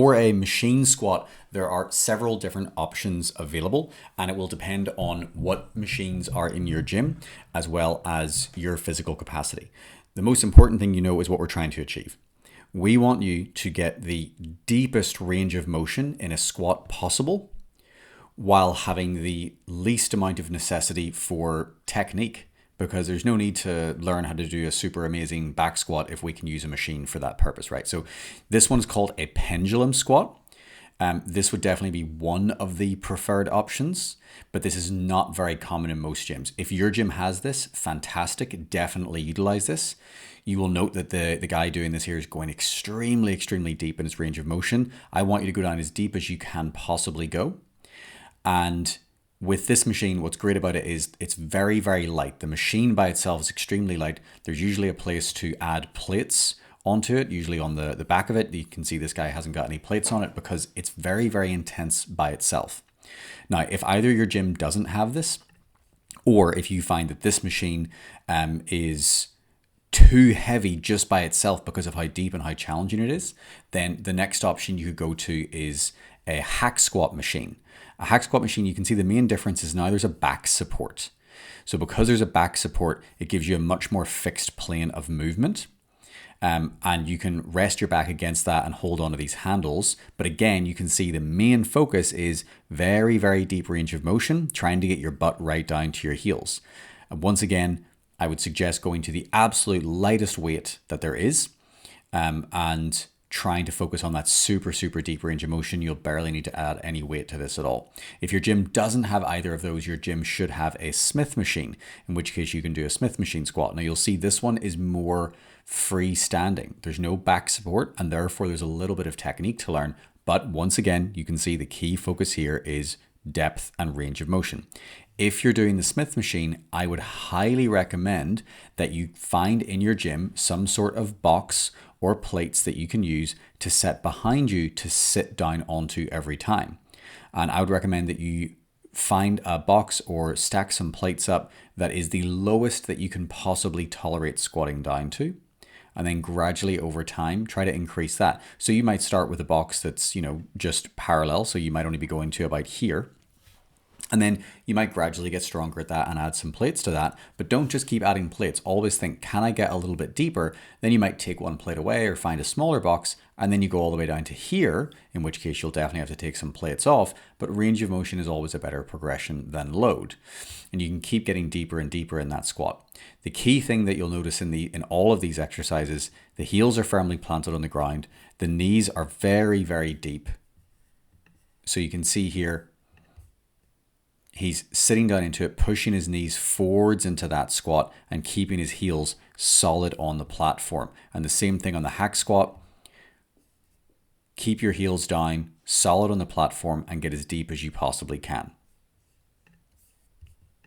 For a machine squat, there are several different options available, and it will depend on what machines are in your gym as well as your physical capacity. The most important thing you know is what we're trying to achieve. We want you to get the deepest range of motion in a squat possible while having the least amount of necessity for technique, because there's no need to learn how to do a super amazing back squat if we can use a machine for that purpose, right? So this one's called a pendulum squat. This would definitely be one of the preferred options, but this is not very common in most gyms. If your gym has this, fantastic, definitely utilize this. You will note that the guy doing this here is going extremely, extremely deep in his range of motion. I want you to go down as deep as you can possibly go. And with this machine, what's great about it is it's very, very light. The machine by itself is extremely light. There's usually a place to add plates onto it, usually on the back of it. You can see this guy hasn't got any plates on it because it's very, very intense by itself. Now, if either your gym doesn't have this, or if you find that this machine is too heavy just by itself because of how deep and how challenging it is, then the next option you could go to is a hack squat machine. A hack squat machine, you can see the main difference is now there's a back support. So because there's a back support, it gives you a much more fixed plane of movement. And you can rest your back against that and hold on to these handles. But again, you can see the main focus is very, very deep range of motion, trying to get your butt right down to your heels. And once again, I would suggest going to the absolute lightest weight that there is, and trying to focus on that super, super deep range of motion. You'll barely need to add any weight to this at all. If your gym doesn't have either of those, your gym should have a Smith machine, in which case you can do a Smith machine squat. Now you'll see this one is more freestanding. There's no back support, and therefore there's a little bit of technique to learn. But once again, you can see the key focus here is depth and range of motion. If you're doing the Smith machine, I would highly recommend that you find in your gym some sort of box or plates that you can use to set behind you to sit down onto every time. And I would recommend that you find a box or stack some plates up that is the lowest that you can possibly tolerate squatting down to. And then gradually over time, try to increase that. So you might start with a box that's, just parallel. So you might only be going to about here. And then you might gradually get stronger at that and add some plates to that. But don't just keep adding plates. Always think, can I get a little bit deeper? Then you might take one plate away or find a smaller box. And then you go all the way down to here, in which case you'll definitely have to take some plates off. But range of motion is always a better progression than load. And you can keep getting deeper and deeper in that squat. The key thing that you'll notice in all of these exercises, the heels are firmly planted on the ground. The knees are very, very deep. So you can see here, he's sitting down into it, pushing his knees forwards into that squat and keeping his heels solid on the platform. And the same thing on the hack squat. Keep your heels down, solid on the platform, and get as deep as you possibly can.